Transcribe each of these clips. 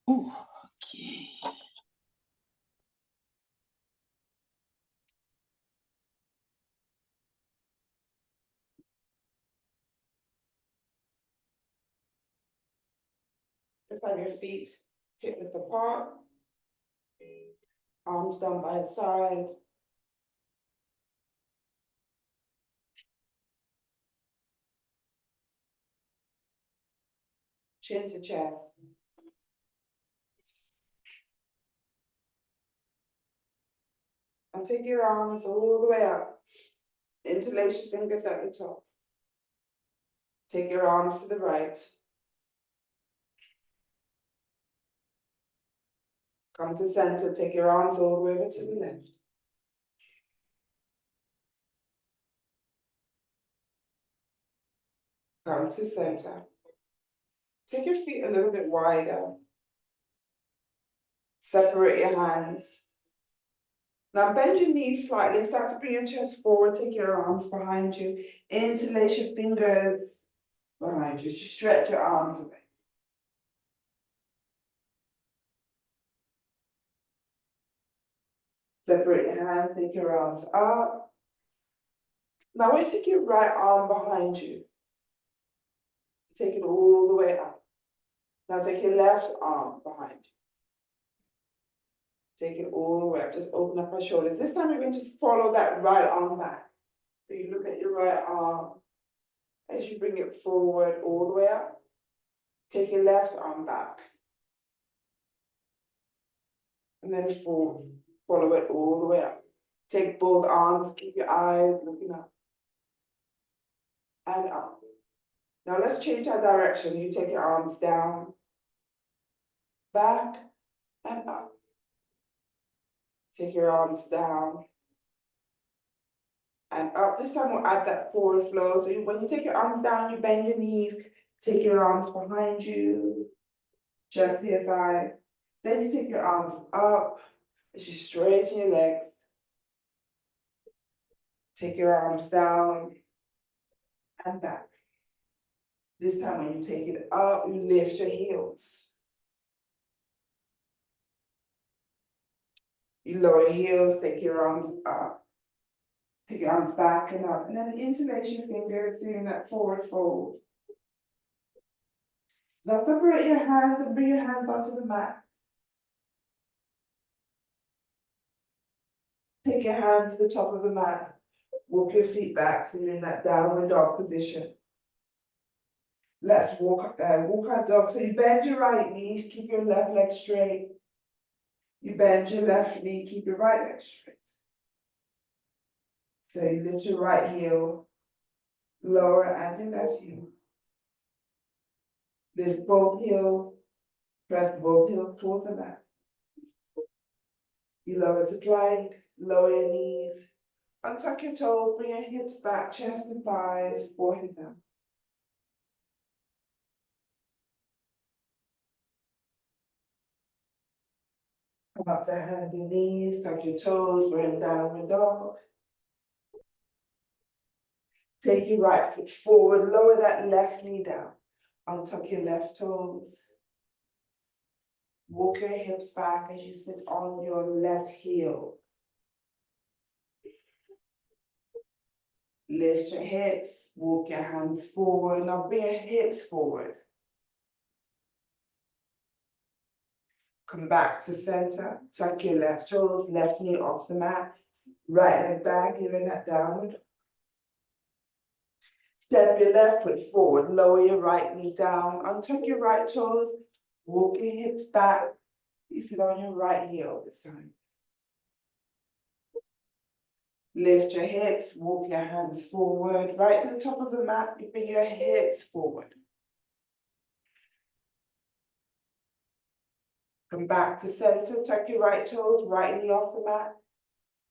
Ooh, okay. Just have your feet hip width apart, arms down by the side. Chin to chest. And take your arms all the way up. Interlace your fingers at the top. Take your arms to the right. Come to center, take your arms all the way over to the left. Come to center. Take your feet a little bit wider. Separate your hands. Now bend your knees slightly, start to bring your chest forward, take your arms behind you. Interlace your fingers behind you. Just stretch your arms away. Separate your hands, take your arms up. Now we take your right arm behind you. Take it all the way up. Now take your left arm behind you. Take it all the way up. Just open up our shoulders. This time we're going to follow that right arm back. So you look at your right arm as you bring it forward all the way up. Take your left arm back. And then forward. Follow it all the way up. Take both arms, keep your eyes looking up. And up. Now let's change our direction. You take your arms down, back, and up. Take your arms down and up. This time we'll add that forward flow. So when you take your arms down, you bend your knees, take your arms behind you, just the thigh. Then you take your arms up as you straighten your legs. Take your arms down and back. This time when you take it up, you lift your heels. You lower your heels, take your arms up. Take your arms back and up, and then interlace your fingers, doing that forward fold. Now separate your hands and bring your hands onto the mat. Take your hands to the top of the mat. Walk your feet back so you're in that downward dog position. Let's walk our dog. So you bend your right knee, keep your left leg straight. You bend your left knee, keep your right leg straight. So you lift your right heel, lower and your left heel. Lift both heels, press both heels towards the mat. You lower to plank, lower your knees, untuck your toes, bring your hips back, chest and thighs, forehead down. Come up to hands and knees, tuck your toes, we're in downward dog. Take your right foot forward, lower that left knee down. Untuck your left toes. Walk your hips back as you sit on your left heel. Lift your hips, walk your hands forward. Now bring your hips forward. Come back to center, tuck your left toes, left knee off the mat, right leg back, you're in that downward. Step your left foot forward, lower your right knee down, untuck your right toes, walk your hips back, you sit on your right heel this time. Lift your hips, walk your hands forward, right to the top of the mat, you bring your hips forward. Come back to center, tuck your right toes, right knee off the mat,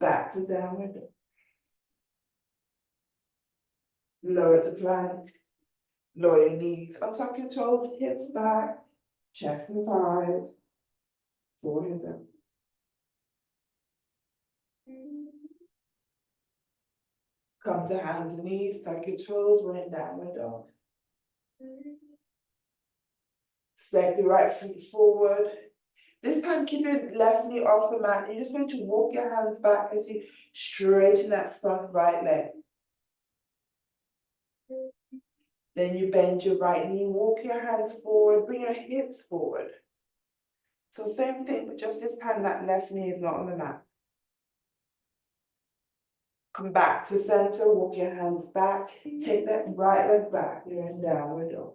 back to downward dog. Lower to plank, lower your knees, untuck your toes, hips back, chest and thighs, forehead down. Come to hands and knees, tuck your toes, we're in downward dog. Step your right foot forward, This time, keep your left knee off the mat. You're just going to walk your hands back as you straighten that front right leg. Then you bend your right knee, walk your hands forward, bring your hips forward. So same thing, but just this time that left knee is not on the mat. Come back to center, walk your hands back, take that right leg back, you're in downward dog.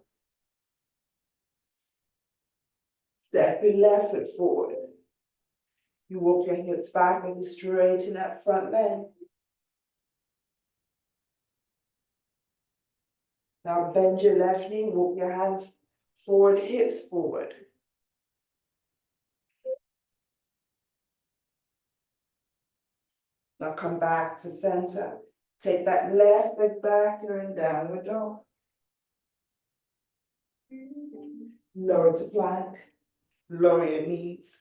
Step your left foot forward. You walk your hips back as you straighten that front leg. Now bend your left knee, walk your hands forward, hips forward. Now come back to center. Take that left leg back, you're in downward dog. Lower to plank. Lower your knees.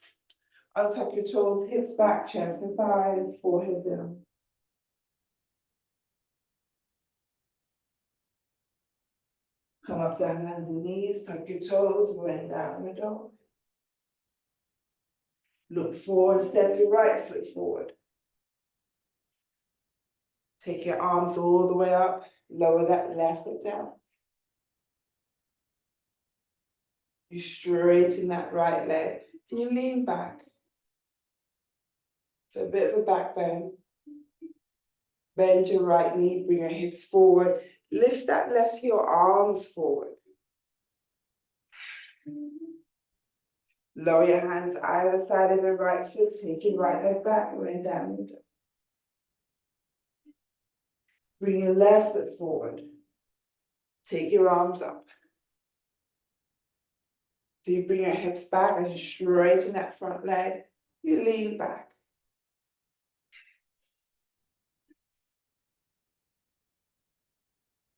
Untuck your toes, hips back, chest and thighs, forehead down. Come up to hands and knees, tuck your toes, we're in downward dog. Look forward, step your right foot forward. Take your arms all the way up, lower that left foot down. You straighten that right leg, and you lean back. So a bit of a back bend. Bend your right knee, bring your hips forward. Lift that left heel, arms forward. Lower your hands either side of your right foot, take your right leg back, we're in downward dog. Bring your left foot forward. Take your arms up. So you bring your hips back as you straighten that front leg, you lean back.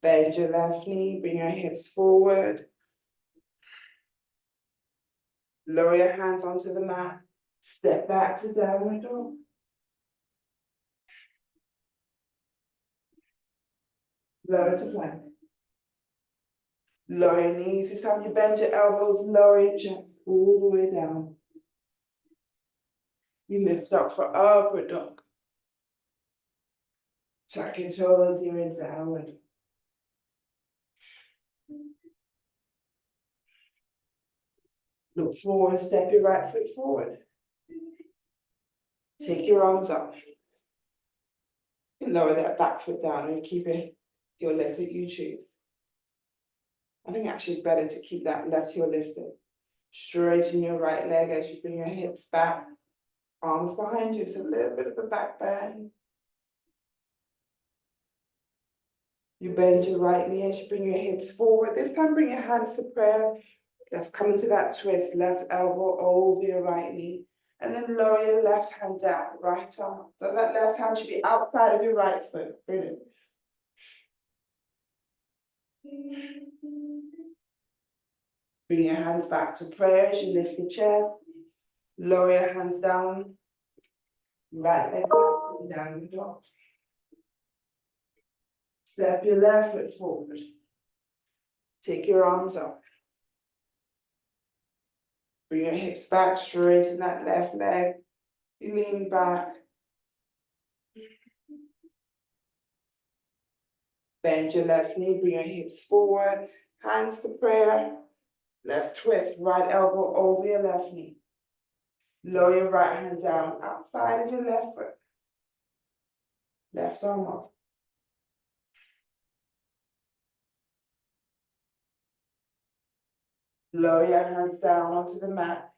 Bend your left knee, bring your hips forward. Lower your hands onto the mat. Step back to downward dog. Lower to plank. Lower your knees. This time you bend your elbows, lower your chest all the way down. You lift up for upward dog. Tuck your toes, you're in downward. Look forward, step your right foot forward. Take your arms up. Lower that back foot down and keep it your left that you choose. I think actually it's better to keep that left heel lifted. Straighten your right leg as you bring your hips back. Arms behind you, so a little bit of a back bend. You bend your right knee as you bring your hips forward. This time bring your hands to prayer. Let's come into that twist. Left elbow over your right knee. And then lower your left hand down, right arm. So that left hand should be outside of your right foot. Brilliant. Bring your hands back to prayer as you lift your chair. Lower your hands down. Right leg back and down your dog. Step your left foot forward. Take your arms up. Bring your hips back, straighten that left leg. You lean back. Bend your left knee, bring your hips forward. Hands to prayer. Let's twist right elbow over your left knee. Lower your right hand down outside of your left foot. Left arm up. Lower your hands down onto the mat.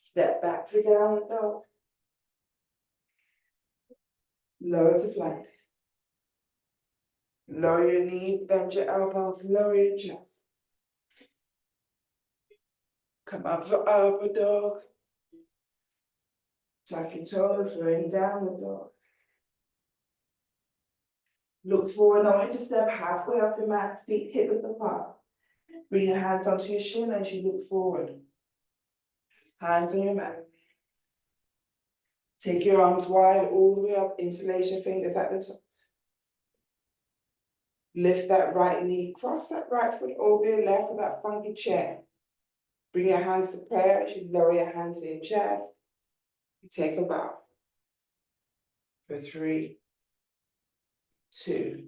Step back to downward dog. Lower to plank. Lower your knees, bend your elbows, lower your chest. Come up for upward dog. Tuck your toes, we're in downward dog. Look forward, I want you to step halfway up your mat, feet hip width apart. Bring your hands onto your shin as you look forward. Hands on your mat. Take your arms wide all the way up, interlace your fingers at the top. Lift that right knee, cross that right foot over your left with that funky chair. Bring your hands to prayer as you lower your hands to your chest. You take a bow. For 3, 2,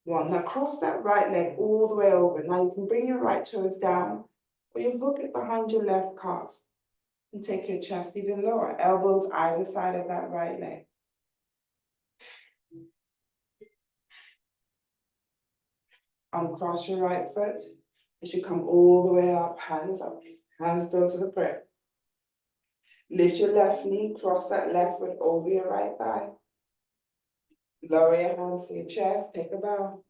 1. Now cross that right leg all the way over. Now you can bring your right toes down, or you hook it behind your left calf. And take your chest even lower. Elbows either side of that right leg. Uncross your right foot as you come all the way up, hands up. Hands down to the prayer. Lift your left knee, cross that left foot over your right thigh. Lower your hands to your chest, take a bow.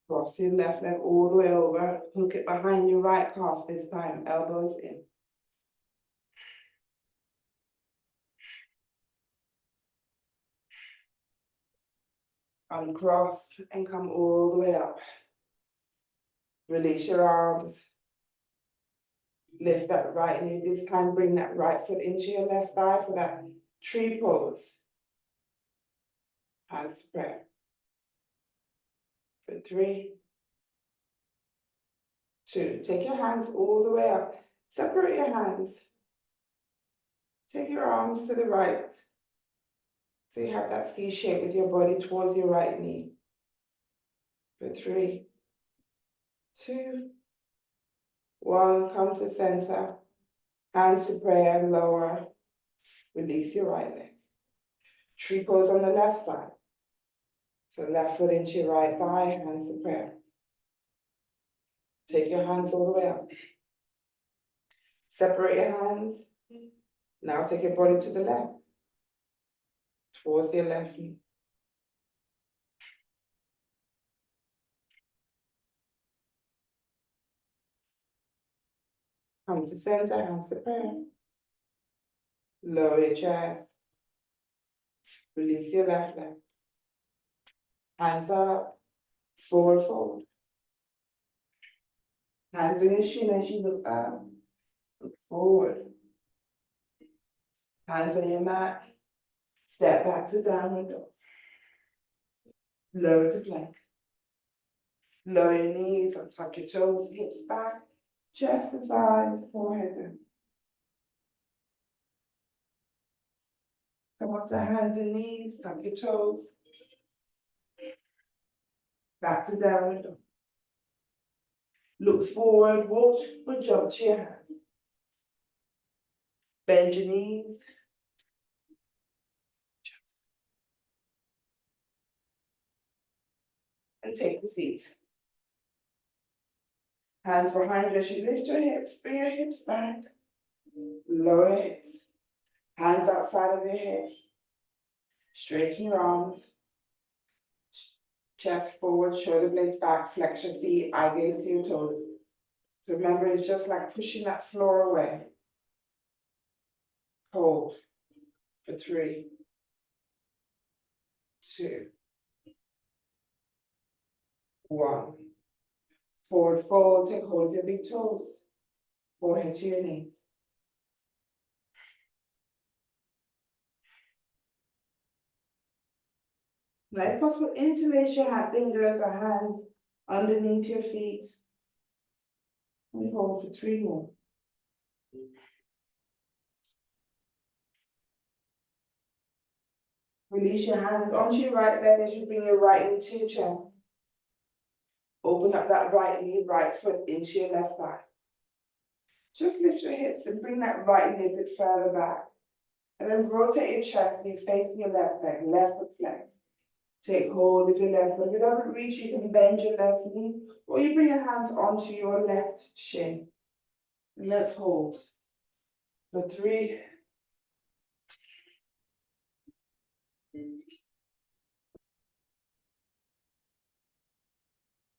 Cross your left leg all the way over, hook it behind your right calf this time, elbows in. Uncross and come all the way up. Release your arms. Lift that right knee, this time bring that right foot into your left thigh for that tree pose. Hands to prayer. For 3, 2, take your hands all the way up. Separate your hands. Take your arms to the right. So you have that C shape with your body towards your right knee. For 3, 2, 1, come to center. Hands to prayer, lower. Release your right leg. Tree pose on the left side. So left foot into your right thigh, hands to prayer. Take your hands all the way up. Separate your hands. Now take your body to the left. Towards your left knee. Come to center, hands to prayer. Lower your chest. Release your left leg. Hands up. Forward fold. Hands in your shin as you look up. Look forward. Hands on your mat. Step back to downward dog. Lower to plank. Lower your knees, untuck your toes, hips back, chest to thighs, forehead down. Come up to hands and knees, tuck your toes. Back to downward dog. Look forward, walk or jump to your hands. Bend your knees. And take the seat. Hands behind you as you lift your hips, bring your hips back. Lower your hips. Hands outside of your hips. Straighten your arms. Chest forward, shoulder blades back, flex your feet, eye gaze to your toes. Remember, it's just like pushing that floor away. Hold for 3, 2, 1. Forward fold, take hold of your big toes. Forehead to your knees. Now, if possible, interlace your fingers or hands underneath your feet. We hold for 3 more. Release your hands onto your right leg as you bring your right knee to your chest. Open up that right knee, right foot into your left thigh. Just lift your hips and bring that right knee a bit further back. And then rotate your chest and you're facing your left leg, left foot flex. Take hold of your left foot. If it doesn't reach, you can bend your left knee, or you bring your hands onto your left shin. And let's hold for 3,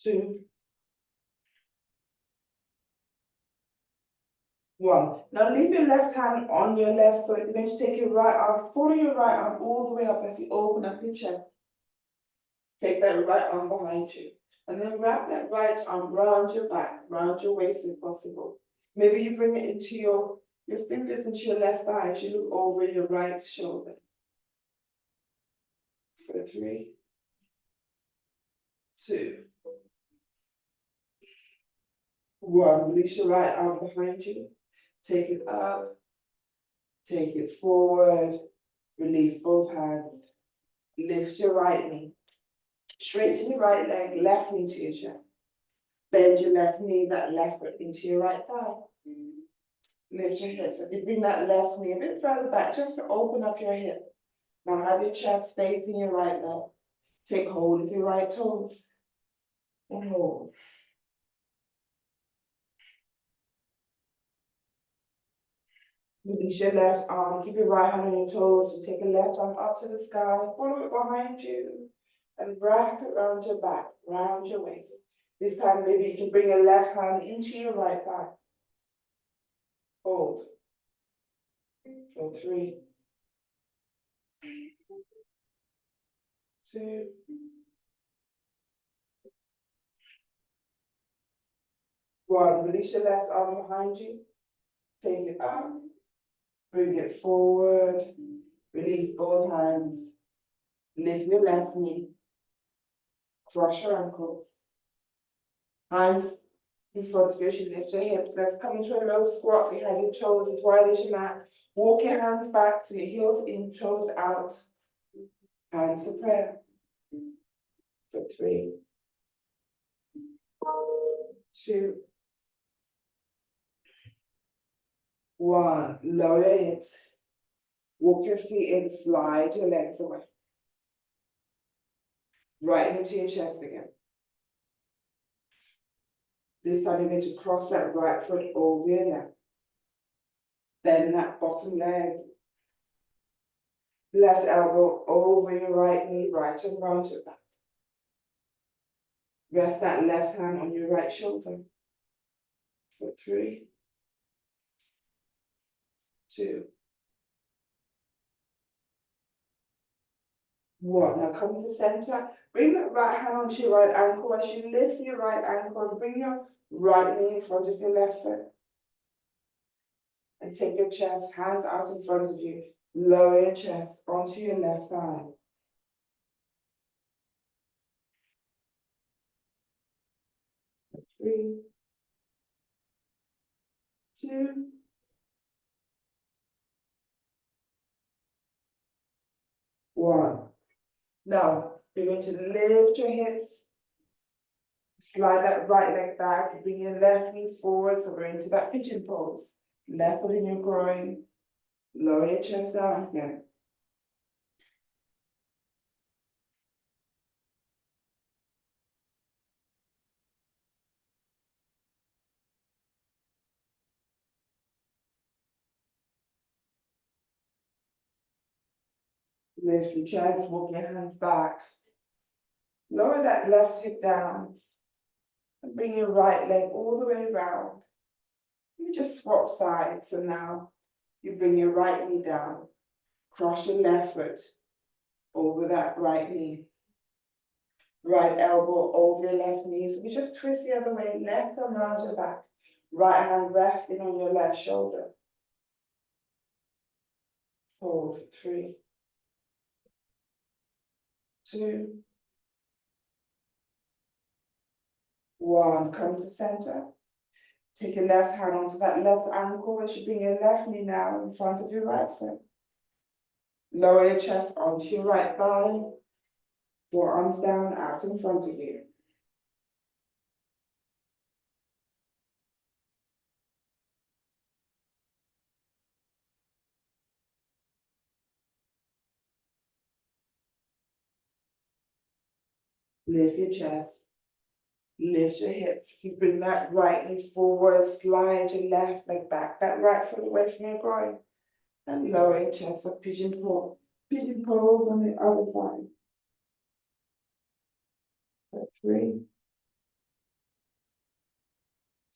2, 1. Now leave your left hand on your left foot. You're going to take your right arm, follow your right arm all the way up as you open up your chest. Take that right arm behind you. And then wrap that right arm round your back, round your waist if possible. Maybe you bring it into your fingers into your left thigh as you look over your right shoulder. For 3, 2, 1. Release your right arm behind you. Take it up. Take it forward. Release both hands. Lift your right knee. Straighten your right leg, left knee to your chest. Bend your left knee, that left foot into your right thigh. Lift your hips. As you bring that left knee a bit further back, just to open up your hip. Now have your chest facing your right leg. Take hold of your right toes. And hold. Release your left arm. Keep your right hand on your toes. So take your left arm up to the sky. Follow it behind you. And wrap it around your back, round your waist. This time, maybe you can bring your left hand into your right thigh. Hold. For 3, 2, 1. Release your left arm behind you. Take it up. Bring it forward. Release both hands. Lift your left knee. Cross your ankles. Hands in front of you as you lift your hips. Let's come into a low squat. So you have your toes as wide as your mat. Walk your hands back so your heels in, toes out. Hands to prayer. For 3, 2, 1. Lower your hips. Walk your feet in, slide your legs away. Right into your chest again. This time you're going to cross that right foot over your left. Bend that bottom leg. Left elbow over your right knee, right and round your back. Rest that left hand on your right shoulder. For 3, 2, 1. Now come to center. Bring that right hand onto your right ankle. As you lift your right ankle, bring your right knee in front of your left foot. And take your chest, hands out in front of you. Lower your chest onto your left thigh. 3, 2, 1. Now, you're going to lift your hips. Slide that right leg back. Bring your left knee forward. So we're into that pigeon pose. Left foot in your groin. Lower your chest down again. Lift your chest, walk your hands back. Lower that left hip down. And bring your right leg all the way around. You just swap sides. So now you bring your right knee down. Cross your left foot over that right knee. Right elbow over your left knee. So we just twist the other way, left arm around your back. Right hand resting on your left shoulder. Hold for 3, 2, 1. Come to center. Take your left hand onto that left ankle as you bring your left knee now in front of your right foot. Lower your chest onto your right thigh. Forearms down, out in front of you. Lift your chest. Lift your hips. You bring that right knee forward, slide your left leg back, that right foot away from your groin. And lower your chest up, pigeon pose. Pigeon pose on the other side. For 3,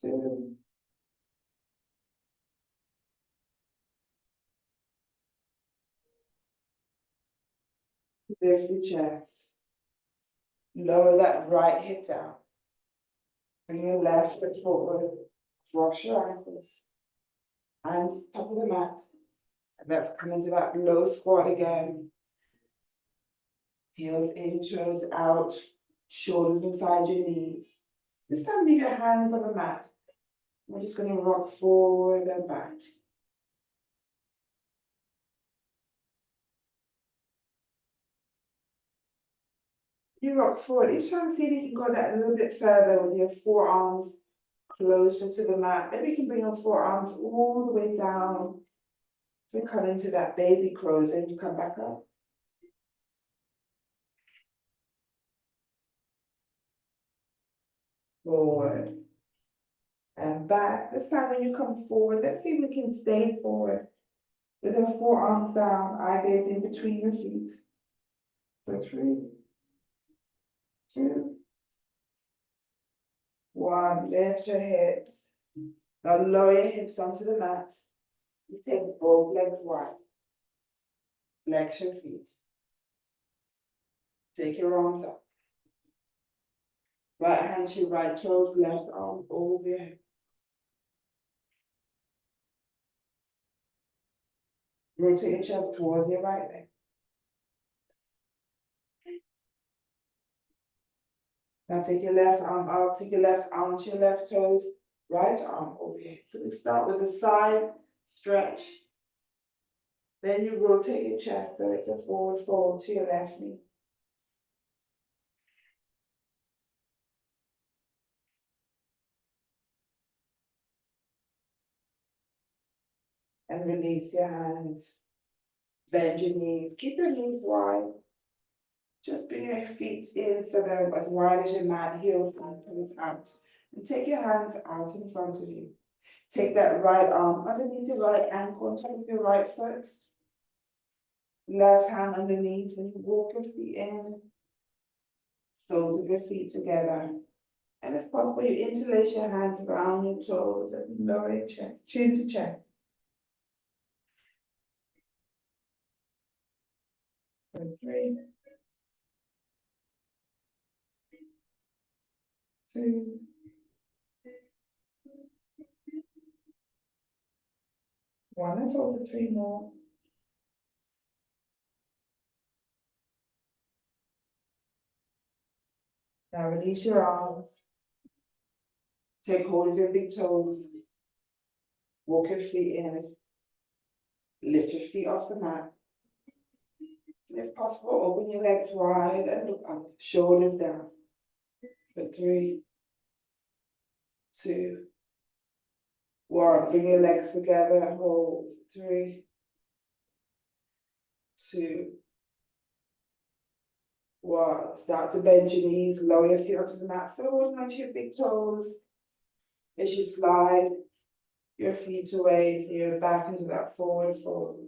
2, 1. Lift your chest. Lower that right hip down. Bring your left foot forward. Cross your ankles. Hands top of the mat. And let's come into that low squat again. Heels in, toes out. shoulders inside your knees. This time leave your hands on the mat. We're just gonna rock forward and back. You rock forward. Each time, see if you can go that a little bit further with your forearms closer to the mat. Maybe you can bring your forearms all the way down. We come into that baby crows and you come back up. Forward and back. This time when you come forward, let's see if we can stay forward with our forearms down, eye gaze in between your feet. For 3, 2, 1. Lift your hips. Now lower your hips onto the mat. You take both legs wide. Flex your feet. Take your arms up. Right hand to your right toes, left arm over your head. Rotate your chest towards your right leg. Now take your left arm out, take your left arm to your left toes, right arm over your head. So we start with a side stretch. Then you rotate your chest so it's a forward fold to your left knee. And release your hands. Bend your knees. Keep your knees wide. Just bring your feet in so they're as wide as your mat, heels and toes out. And take your hands out in front of you. Take that right arm underneath your right ankle on top of your right foot. Left hand underneath and you walk your feet in. Soles of your feet together. And if possible, you interlace your hands around your toes and lower your chest, chin to chest. For 3, 2, 1. Let's hold for 3 more. Now release your arms. Take hold of your big toes. Walk your feet in. Lift your feet off the mat. If possible, open your legs wide and look up, shoulders down. For 3, 2, 1. Bring your legs together and hold. 3, 2, 1. Start to bend your knees, lower your feet onto the mat. So holding onto your big toes as you slide your feet away so you're back into that forward fold.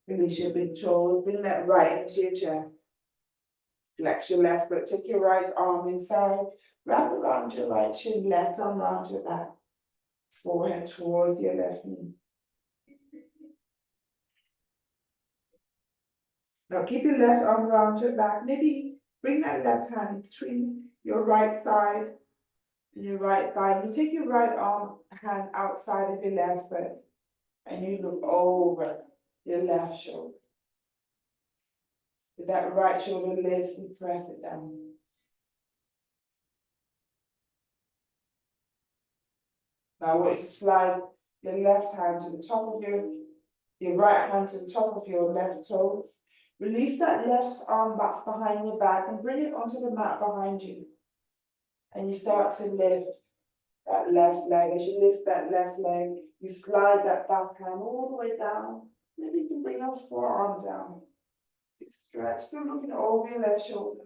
Release your big toes, bring that right into your chest. Flex your left foot, take your right arm inside, wrap around your right shin, left arm around your back. Forehead towards your left knee. Now keep your left arm around your back. Maybe bring that left hand between your right side and your right thigh. You take your right arm hand outside of your left foot and you look over your left shoulder. If that right shoulder lifts, and press it down. Now I want you to slide your left hand to the top of your right hand to the top of your left toes. Release that left arm back behind your back and bring it onto the mat behind you. And you start to lift that left leg. As you lift that left leg, you slide that back hand all the way down. Maybe you can bring your forearm down. Stretch, still looking over your left shoulder.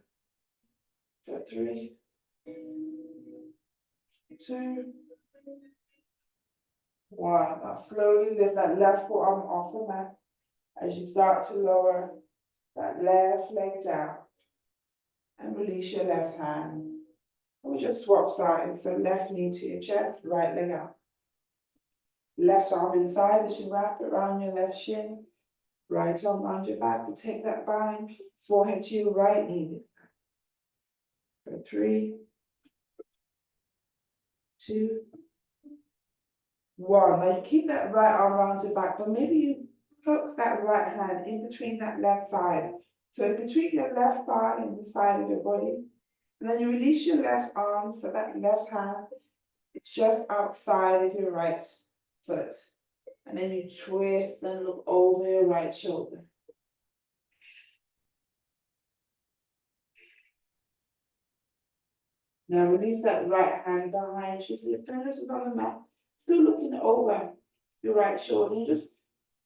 For 3, 2, 1. Now slowly lift that left forearm off the mat as you start to lower that left leg down. And release your left hand. And we just swap sides. So left knee to your chest, right leg out. Left arm inside as you wrap it around your left shin. Right arm around your back. You take that bind, forehead to your right knee. For 3, 2, One, now you keep that right arm around your back, but maybe you hook that right hand in between that left side. So it's between your left thigh and the side of your body. And then you release your left arm so that left hand is just outside of your right foot. And then you twist and look over your right shoulder. Now release that right hand behind you. So your fingers is on the mat, still looking over your right shoulder. You just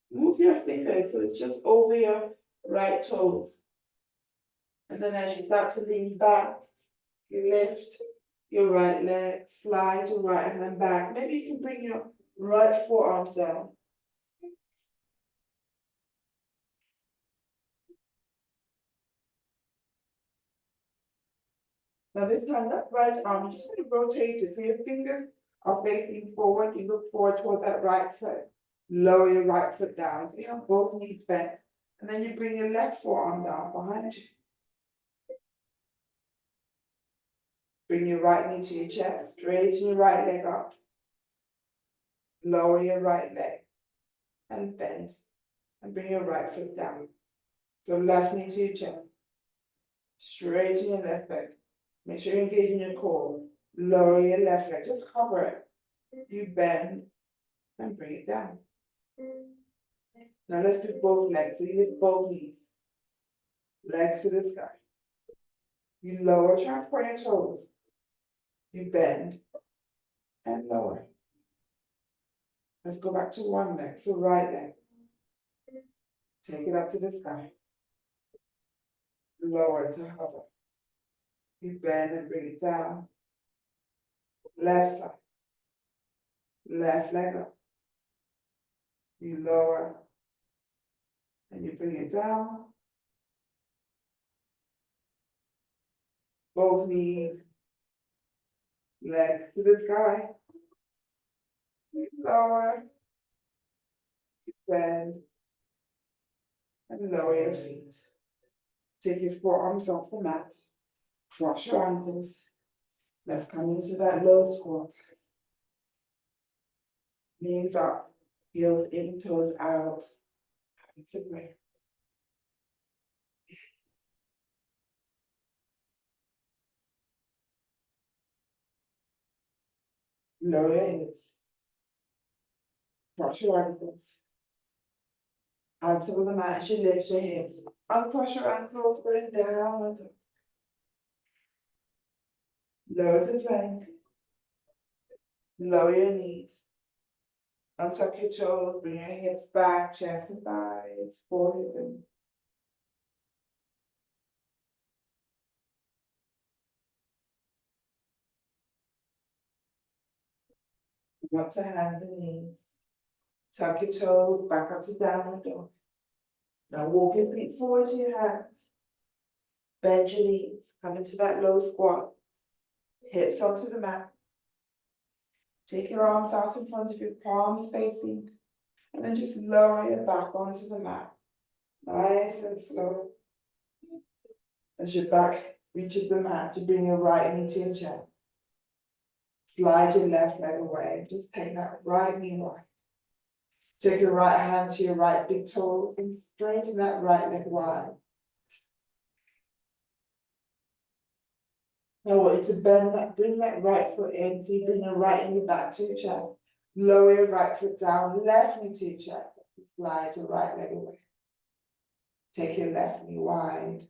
move your fingers so it's just over your right toes. And then as you start to lean back, you lift your right leg, slide your right hand back. Maybe you can bring your right forearm down. Now this time, that right arm, you just want to rotate it so your fingers are facing forward. You look forward towards that right foot. Lower your right foot down. So you have both knees bent. And then you bring your left forearm down behind you. Bring your right knee to your chest. Straighten your right leg up. Lower your right leg. And bend. And bring your right foot down. So left knee to your chest. Straighten your left leg. Make sure you're engaging your core. Lower your left leg. Just hover it. You bend and bring it down. Now let's do both legs. So you lift both knees. Legs to the sky. You lower, try and point your toes. You bend and lower. Let's go back to one leg. So right leg. Take it up to the sky. Lower to hover. You bend and bring it down. Left side. Left leg up. You lower and you bring it down. Both knees. Legs to the sky. You lower. You bend and lower your feet. Take your forearms off the mat. Cross your ankles. Let's come into that low squat. Knees up, heels in, toes out. Hands away. Lower your hips. Cross your ankles. Hands over the mat as you lift your hips. Uncross your ankles, bring down. Lower the plank. Lower your knees. Untuck your toes, bring your hips back, chest and thighs, forehead and up to hands and knees. Tuck your toes back up to downward dog. Now walk your feet forward to your hands. Bend your knees, come into that low squat. Hips onto the mat. Take your arms out in front of you, palms facing, and then just lower your back onto the mat. Nice and slow. As your back reaches the mat, you bring your right knee to your chest. Slide your left leg away. Just take that right knee wide. Take your right hand to your right big toe and straighten that right leg wide. Now I want you to bend that, bring that right foot in, so you bring your right knee back to your chest. Lower your right foot down, left knee to your chest. Slide your right leg away. Take your left knee wide.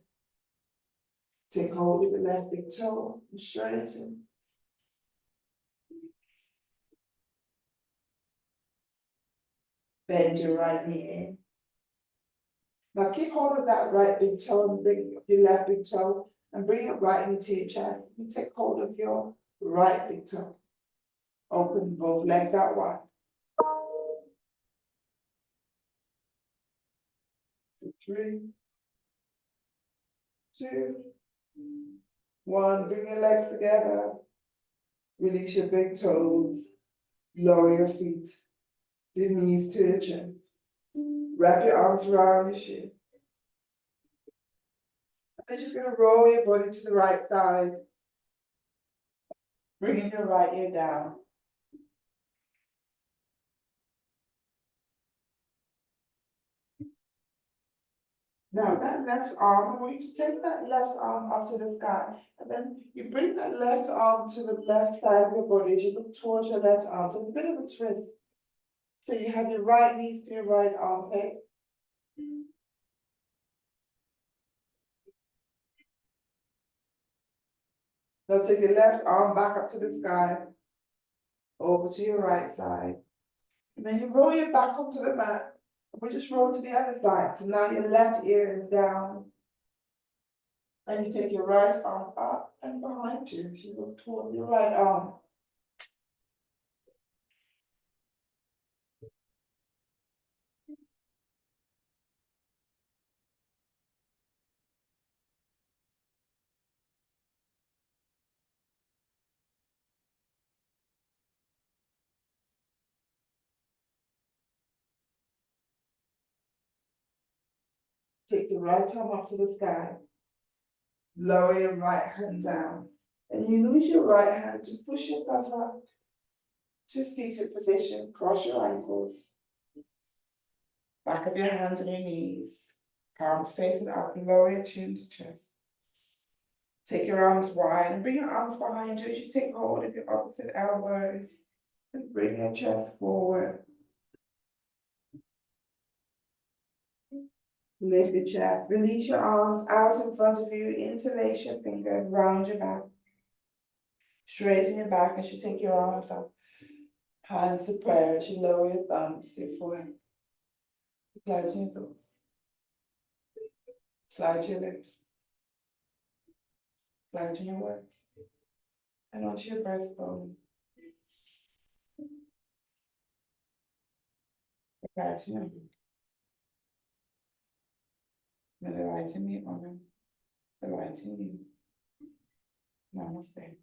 Take hold of your left big toe and straighten. Bend your right knee in. Now keep hold of that right big toe and bring your left big toe and bring it right into your chest. You take hold of your right big toe. Open both legs out wide. 3, 2, 1. Bring your legs together. Release your big toes. Lower your feet. Your knees to your chin. Wrap your arms around your shin. And just gonna roll your body to the right side. Bringing your right ear down. Now that left arm, I want you to take that left arm up to the sky, and then you bring that left arm to the left side of your body as you look towards your left arm, so it's a bit of a twist. So you have your right knee to your right armpit. Now take your left arm back up to the sky, over to your right side. And then you roll your back onto the mat, and we just roll to the other side. So now your left ear is down. And you take your right arm up and behind you, if you look towards your right arm. Take your right arm up to the sky. Lower your right hand down. And you use your right hand to push yourself up to a seated position. Cross your ankles. Back of your hands on your knees. Palms facing up. Lower your chin to chest. Take your arms wide and bring your arms behind you as you take hold of your opposite elbows. And bring your chest forward. Lift your chest, release your arms out in front of you, interlace your fingers round your back. Straighten your back as you take your arms up. Hands to prayer as you lower your thumbs, your forehead. Close your thoughts. Close your lips. Close your words. And onto your breastbone. Prepare to know. May the light in me honor the light in you. Namaste.